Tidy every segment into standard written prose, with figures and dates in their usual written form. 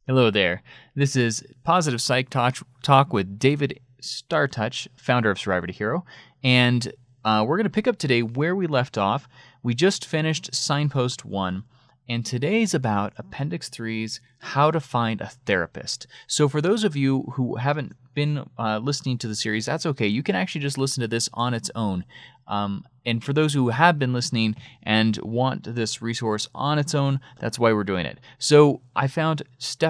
Hello there. This is Positive Psych Talk with David StarrTouch, founder of Survivor to Hero. And we're going to pick up today where we left off. We just finished Signpost 1, and today's about Appendix 3's How to Find a Therapist. So for those of you who haven't been listening to the series, that's okay. You can actually just listen to this on its own. And for those who have been listening and want this resource on its own, that's why we're doing it. So I found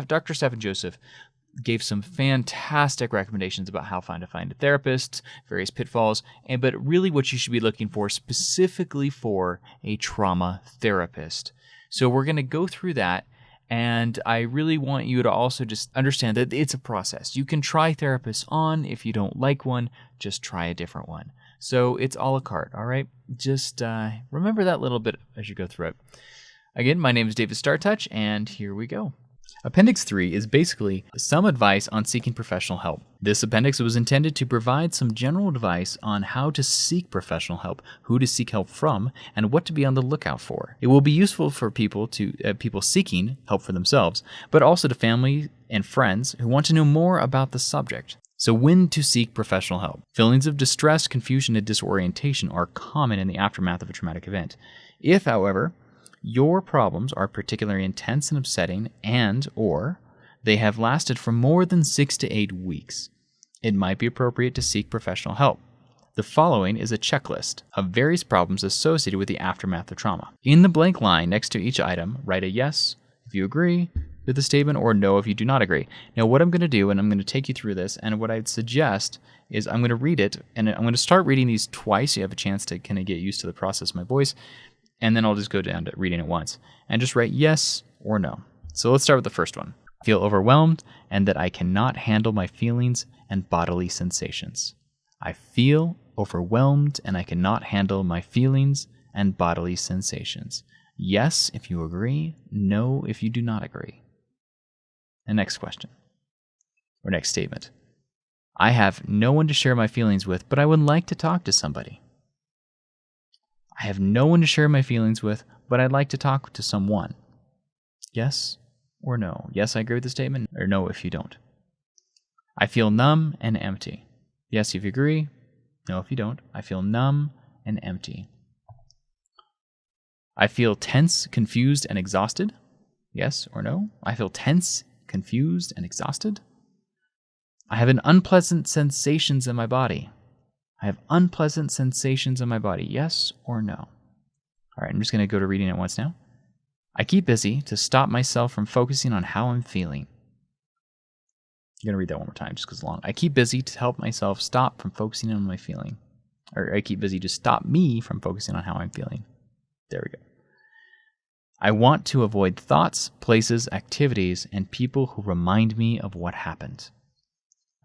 Dr. Stephan Joseph gave some fantastic recommendations about how to find a therapist, various pitfalls, but really what you should be looking for specifically for a trauma therapist. So we're going to go through that, and I really want you to also just understand that it's a process. You can try therapists on. If you don't like one, just try a different one. So it's a la carte, all right? Just remember that little bit as you go through it. Again, my name is David StarrTouch, and here we go. Appendix 3 is basically some advice on seeking professional help. This appendix was intended to provide some general advice on how to seek professional help, who to seek help from, and what to be on the lookout for. It will be useful for people seeking help for themselves, but also to family and friends who want to know more about the subject. So when to seek professional help. Feelings of distress, confusion, and disorientation are common in the aftermath of a traumatic event. If, however, your problems are particularly intense and upsetting or they have lasted for more than 6 to 8 weeks, it might be appropriate to seek professional help. The following is a checklist of various problems associated with the aftermath of trauma. In the blank line next to each item, write a yes if you agree with the statement or no if you do not agree. Now what I'm going to do, and I'm going to take you through this, and what I'd suggest is I'm going to read it, and I'm going to start reading these twice. You have a chance to kind of get used to the process of my voice. And then I'll just go down to reading it once and just write yes or no. So let's start with the first one. I feel overwhelmed and that I cannot handle my feelings and bodily sensations. I feel overwhelmed and I cannot handle my feelings and bodily sensations. Yes if you agree, no if you do not agree. The next question, or next statement. I have no one to share my feelings with, but I would like to talk to somebody. I have no one to share my feelings with, but I'd like to talk to someone. Yes or no? Yes, I agree with the statement, or no if you don't. I feel numb and empty. Yes if you agree, no if you don't. I feel numb and empty. I feel tense, confused, and exhausted. Yes or no? I feel tense, confused, and exhausted. I have unpleasant sensations in my body. I have unpleasant sensations in my body. Yes or no? All right, I'm just going to go to reading it once now. I keep busy to stop myself from focusing on how I'm feeling. I'm going to read that one more time just because it's long. I keep busy to help myself stop from focusing on my feeling. Or I keep busy to stop me from focusing on how I'm feeling. There we go. I want to avoid thoughts, places, activities, and people who remind me of what happened.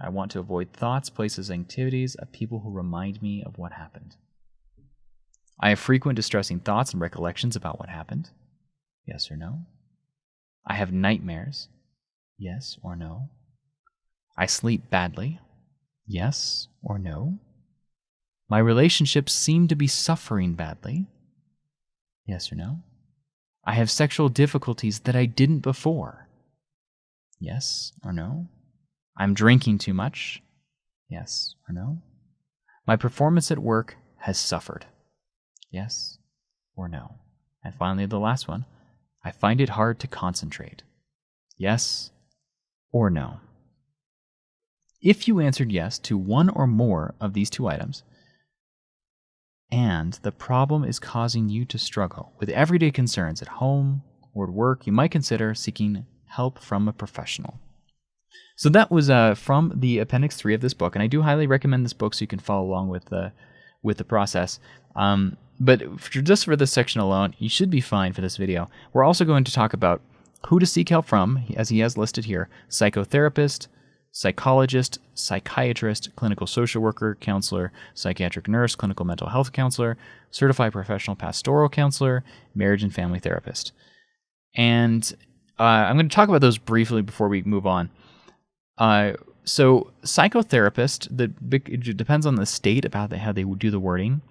I want to avoid thoughts, places, and activities of people who remind me of what happened. I have frequent distressing thoughts and recollections about what happened. Yes or no? I have nightmares. Yes or no? I sleep badly. Yes or no? My relationships seem to be suffering badly. Yes or no? I have sexual difficulties that I didn't before. Yes or no? I'm drinking too much. Yes or no? My performance at work has suffered. Yes or no? And finally, the last one. I find it hard to concentrate. Yes or no? If you answered yes to one or more of these two items, and the problem is causing you to struggle with everyday concerns at home or at work, you might consider seeking help from a professional. So that was from the Appendix 3 of this book, and I do highly recommend this book so you can follow along with the process. But just for this section alone, you should be fine for this video. We're also going to talk about who to seek help from, as he has listed here: psychotherapist, psychologist, psychiatrist, clinical social worker, counselor, psychiatric nurse, clinical mental health counselor, certified professional pastoral counselor, marriage and family therapist. And I'm going to talk about those briefly before we move on. So psychotherapist, it depends on the state about how they would do the wording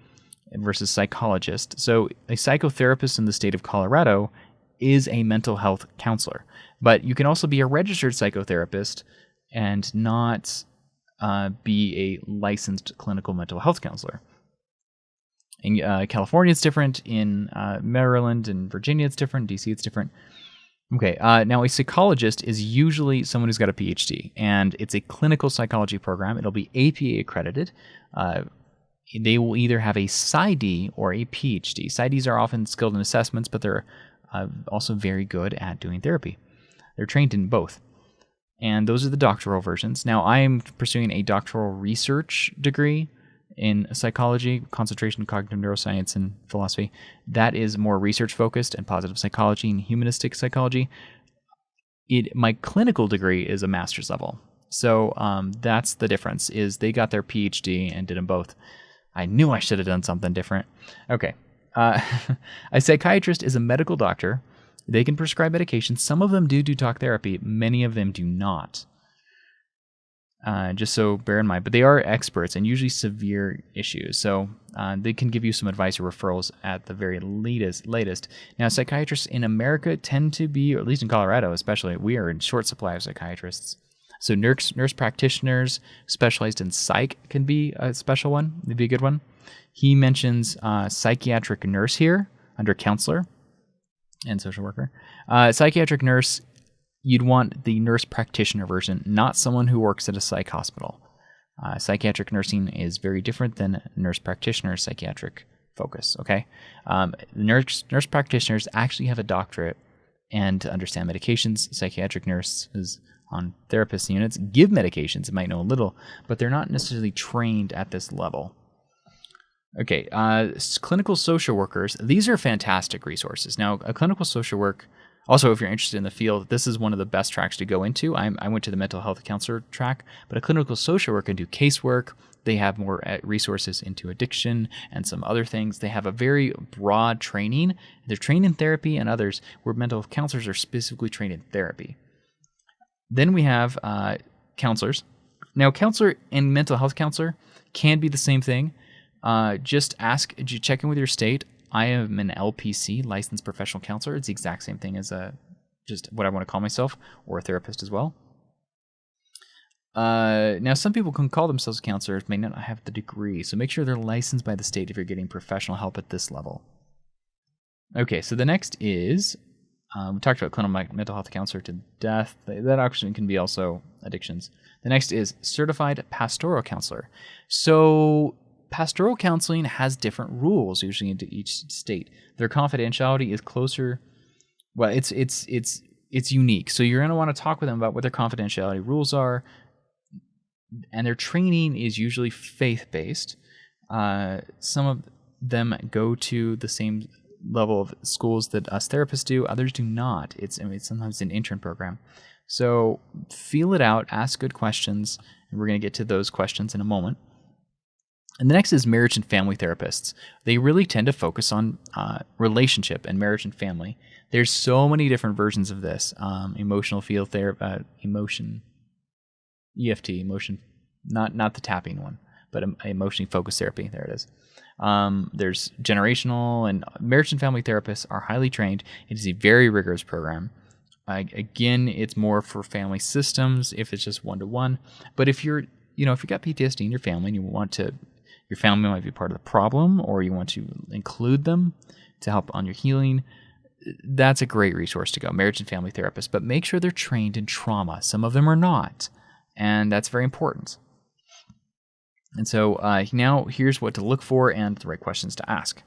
versus psychologist. So a psychotherapist in the state of Colorado is a mental health counselor. But you can also be a registered psychotherapist and not be a licensed clinical mental health counselor. In California, it's different. In Maryland and Virginia, it's different. DC, it's different. Okay, now a psychologist is usually someone who's got a Ph.D., and it's a clinical psychology program. It'll be APA accredited. They will either have a PsyD or a Ph.D. PsyDs are often skilled in assessments, but they're also very good at doing therapy. They're trained in both. And those are the doctoral versions. Now, I am pursuing a doctoral research degree in psychology, concentration in cognitive neuroscience and philosophy. That is more research-focused and positive psychology and humanistic psychology. My clinical degree is a master's level. So that's the difference, is they got their Ph.D. and did them both. I knew I should have done something different. Okay. A psychiatrist is a medical doctor. They can prescribe medication. Some of them do talk therapy. Many of them do not. Just so bear in mind. But they are experts and usually severe issues. So they can give you some advice or referrals at the very latest. Now, psychiatrists in America tend to be, or at least in Colorado especially, we are in short supply of psychiatrists. So nurse practitioners specialized in psych can be a special one. It'd be a good one. He mentions psychiatric nurse here under counselor and social worker. Psychiatric nurse, you'd want the nurse practitioner version, not someone who works at a psych hospital. Psychiatric nursing is very different than nurse practitioner psychiatric focus, okay? Nurse practitioners actually have a doctorate and to understand medications. Psychiatric nurses on therapist units give medications, they might know a little, but they're not necessarily trained at this level. Okay, clinical social workers, these are fantastic resources. Now, a clinical social work, also if you're interested in the field, this is one of the best tracks to go into. I went to the mental health counselor track, but a clinical social worker can do casework. They have more resources into addiction and some other things. They have a very broad training. They're trained in therapy and others, where mental health counselors are specifically trained in therapy. Then we have counselors. Now, counselor and mental health counselor can be the same thing. Just check in with your state. I am an LPC, licensed professional counselor. It's the exact same thing as just what I want to call myself, or a therapist as well. Now, some people can call themselves counselors, may not have the degree, so make sure they're licensed by the state if you're getting professional help at this level. Okay, so the next is, we talked about clinical mental health counselor to death. That actually can be also addictions. The next is certified pastoral counselor. So pastoral counseling has different rules usually into each state. Their confidentiality is closer. Well, it's unique. So you're going to want to talk with them about what their confidentiality rules are, and their training is usually faith-based. Some of them go to the same level of schools that us therapists do. Others do not. It's sometimes an intern program. So feel it out. Ask good questions, and we're going to get to those questions in a moment. And the next is marriage and family therapists. They really tend to focus on relationship and marriage and family. There's so many different versions of this. Emotional field therapy, EFT, not the tapping one, but emotionally focused therapy. There it is. There's generational, and marriage and family therapists are highly trained. It is a very rigorous program. Again, it's more for family systems if it's just one-to-one. But if you've got PTSD in your family and you want to, your family might be part of the problem, or you want to include them to help on your healing, that's a great resource to go, marriage and family therapists. But make sure they're trained in trauma. Some of them are not, and that's very important. And so now here's what to look for and the right questions to ask.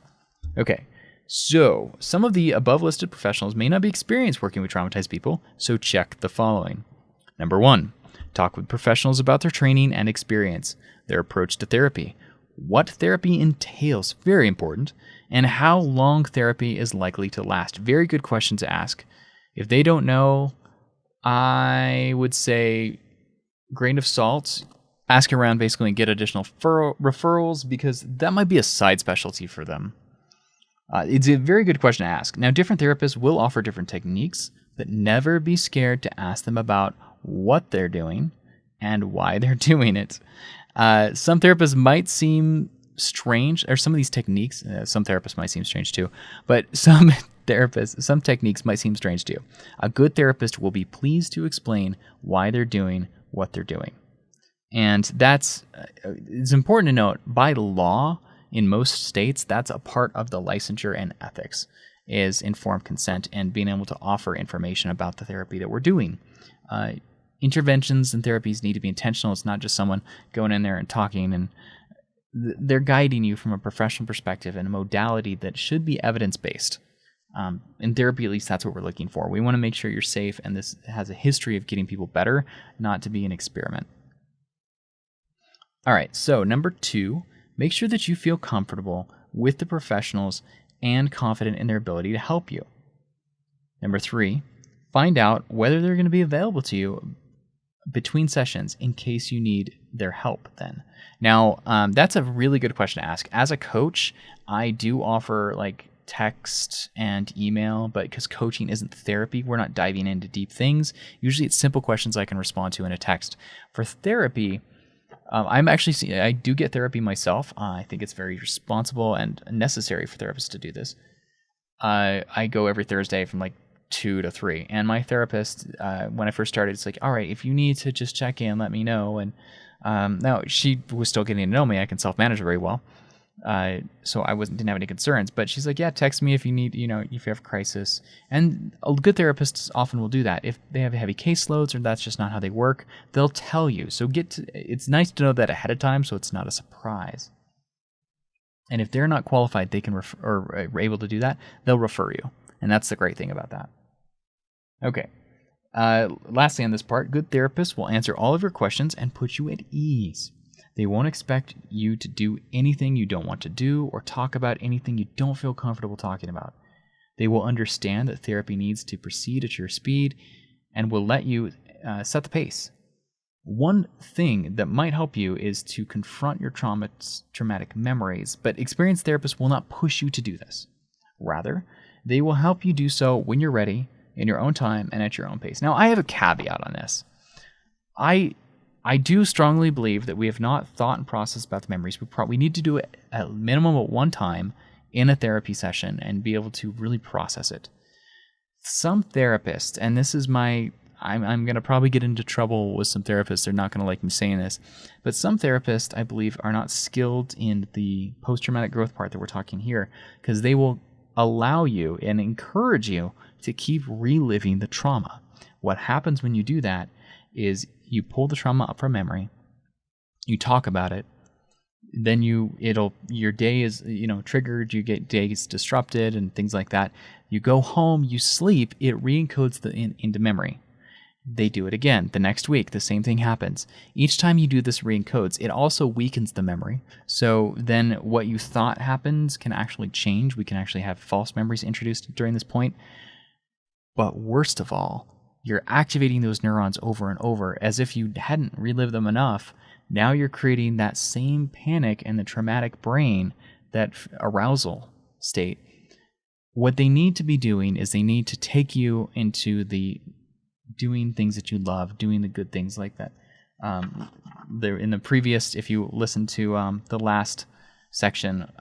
Okay, so some of the above listed professionals may not be experienced working with traumatized people, so check the following. Number 1, talk with professionals about their training and experience, their approach to therapy, what therapy entails, very important, and how long therapy is likely to last. Very good question to ask. If they don't know, I would say grain of salt. Ask around basically and get additional referrals, because that might be a side specialty for them. It's a very good question to ask. Now, different therapists will offer different techniques, but never be scared to ask them about what they're doing and why they're doing it. Some therapists might seem strange, or some of these techniques, some therapists might seem strange too, but some some techniques might seem strange to you. A good therapist will be pleased to explain why they're doing what they're doing. And it's important to note, by law, in most states, that's a part of the licensure and ethics, is informed consent and being able to offer information about the therapy that we're doing. Interventions and therapies need to be intentional. It's not just someone going in there and talking, and they're guiding you from a professional perspective in a modality that should be evidence-based. In therapy, at least, that's what we're looking for. We want to make sure you're safe, and this has a history of getting people better, not to be an experiment. All right, so number 2, make sure that you feel comfortable with the professionals and confident in their ability to help you. Number 3, find out whether they're going to be available to you between sessions in case you need their help then. Now, that's a really good question to ask. As a coach, I do offer like text and email, but because coaching isn't therapy, we're not diving into deep things. Usually it's simple questions I can respond to in a text. For therapy, I do get therapy myself. I think it's very responsible and necessary for therapists to do this. I go every Thursday from like 2 to 3. And my therapist, when I first started, it's like, all right, if you need to just check in, let me know. And now she was still getting to know me. I can self-manage very well. So I didn't have any concerns, but she's like, yeah, text me if you need, if you have a crisis. And good therapists often will do that. If they have heavy caseloads or that's just not how they work, they'll tell you. So it's nice to know that ahead of time so it's not a surprise. And if they're not qualified, they can or are able to do that, they'll refer you. And that's the great thing about that. Okay. Lastly on this part, good therapists will answer all of your questions and put you at ease. They won't expect you to do anything you don't want to do or talk about anything you don't feel comfortable talking about. They will understand that therapy needs to proceed at your speed and will let you set the pace. One thing that might help you is to confront your traumatic memories, but experienced therapists will not push you to do this. Rather, they will help you do so when you're ready, in your own time, and at your own pace. Now, I have a caveat on this. I do strongly believe that we have not thought and processed about the memories. We need to do it at minimum at one time in a therapy session and be able to really process it. Some therapists, and this is I'm going to probably get into trouble with some therapists. They're not going to like me saying this. But some therapists, I believe, are not skilled in the post-traumatic growth part that we're talking here, because they will allow you and encourage you to keep reliving the trauma. What happens when you do that is you pull the trauma up from memory, you talk about it, then your day is triggered, you get days disrupted and things like that. You go home, you sleep, it re-encodes into memory. They do it again the next week. The same thing happens. Each time you do this re-encodes, it also weakens the memory. So then what you thought happens can actually change. We can actually have false memories introduced during this point. But worst of all, you're activating those neurons over and over as if you hadn't relived them enough. Now you're creating that same panic in the traumatic brain, that arousal state. What they need to be doing is they need to take you into the doing things that you love, doing the good things like that. In the previous, if you listen to the last section,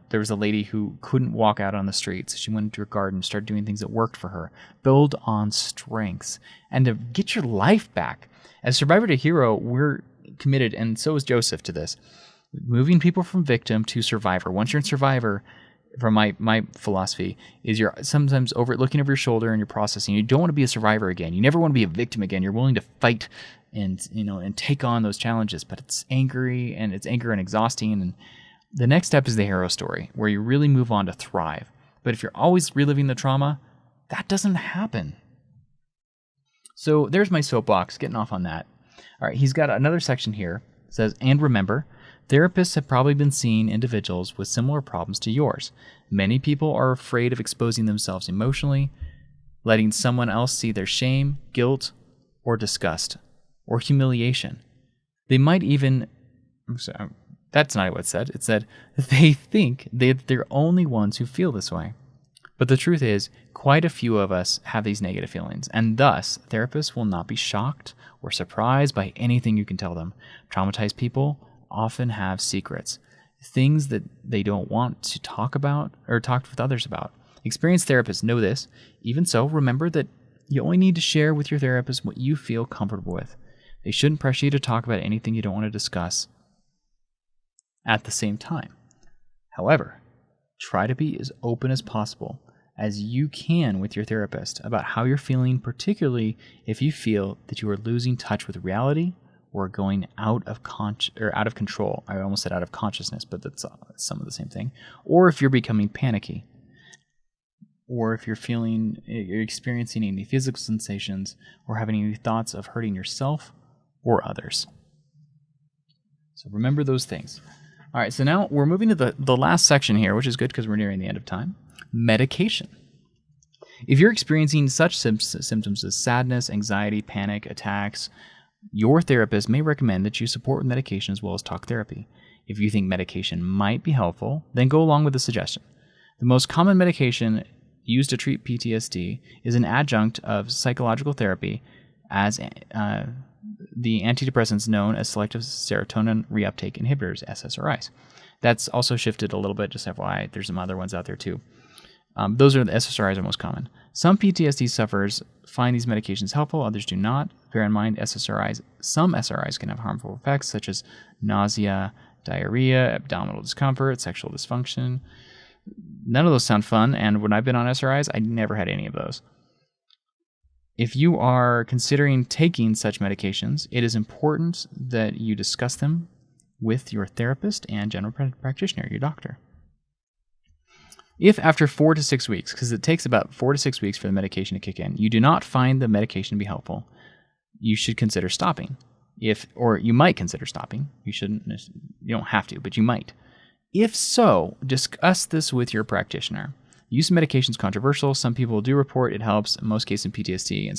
there was a lady who couldn't walk out on the streets. She went into her garden, started doing things that worked for her. Build on strengths and to get your life back. As Survivor to Hero, we're committed, and so is Joseph, to this. Moving people from victim to survivor. Once you're in survivor, from my philosophy, is you're sometimes looking over your shoulder and you're processing. You don't want to be a survivor again. You never want to be a victim again. You're willing to fight and take on those challenges, but it's anger and exhausting. And the next step is the hero story, where you really move on to thrive. But if you're always reliving the trauma, that doesn't happen. So there's my soapbox, getting off on that. All right, he's got another section here. It says, and remember, therapists have probably been seeing individuals with similar problems to yours. Many people are afraid of exposing themselves emotionally, letting someone else see their shame, guilt, or disgust, or humiliation. They might even... That's not what it said. It said they think they're the only ones who feel this way. But the truth is, quite a few of us have these negative feelings, and thus, therapists will not be shocked or surprised by anything you can tell them. Traumatized people often have secrets, things that they don't want to talk about or talk with others about. Experienced therapists know this. Even so, remember that you only need to share with your therapist what you feel comfortable with. They shouldn't pressure you to talk about anything you don't want to discuss at the same time. However, try to be as open as possible as you can with your therapist about how you're feeling, particularly if you feel that you are losing touch with reality or going out of control. I almost said out of consciousness, but that's some of the same thing. Or if you're becoming panicky, or if you're experiencing any physical sensations, or having any thoughts of hurting yourself or others. So remember those things. All right, so now we're moving to the last section here, which is good because we're nearing the end of time. Medication. If you're experiencing such symptoms as sadness, anxiety, panic, attacks, your therapist may recommend that you support with medication as well as talk therapy. If you think medication might be helpful, then go along with the suggestion. The most common medication used to treat PTSD is an adjunct of psychological therapy as the antidepressants known as selective serotonin reuptake inhibitors, SSRIs. That's also shifted a little bit, just FYI. There's some other ones out there too. Those are the SSRIs are most common. Some PTSD sufferers find these medications helpful, others do not. Bear in mind, some SSRIs can have harmful effects such as nausea, diarrhea, abdominal discomfort, sexual dysfunction. None of those sound fun, and when I've been on SSRIs, I never had any of those. If you are considering taking such medications, it is important that you discuss them with your therapist and general practitioner, your doctor. If after 4 to 6 weeks, because it takes about 4 to 6 weeks for the medication to kick in, you do not find the medication to be helpful, you should consider stopping. Or you might consider stopping. You don't have to, but you might. If so, discuss this with your practitioner. Use of medication is controversial. Some people do report it helps. In most cases in PTSD and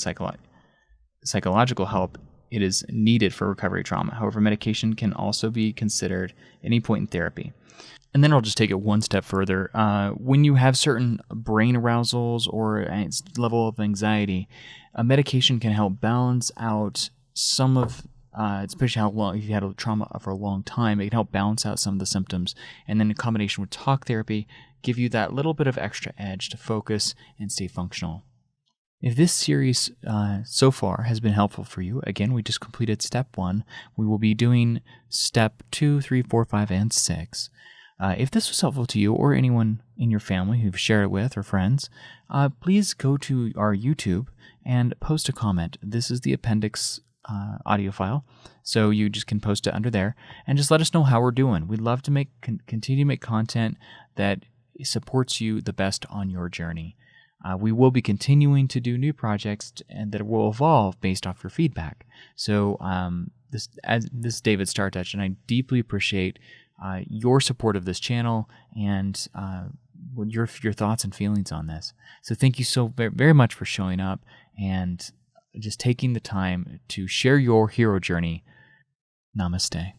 psychological help, it is needed for recovery trauma. However, medication can also be considered at any point in therapy. And then I'll just take it one step further. When you have certain brain arousals or a level of anxiety, a medication can help balance out some of, especially if you had a trauma for a long time, it can help balance out some of the symptoms. And then in combination with talk therapy, give you that little bit of extra edge to focus and stay functional. If this series so far has been helpful for you, again, we just completed step 1. We will be doing step 2, 3, 4, 5, and 6. If this was helpful to you or anyone in your family who've shared it with or friends, please go to our YouTube and post a comment. This is the appendix audio file, so you just can post it under there and just let us know how we're doing. We'd love to continue to make content that supports you the best on your journey. We will be continuing to do new projects and that will evolve based off your feedback. So this is David StarrTouch, and I deeply appreciate your support of this channel and your thoughts and feelings on this. So thank you so very much for showing up and just taking the time to share your hero journey. Namaste.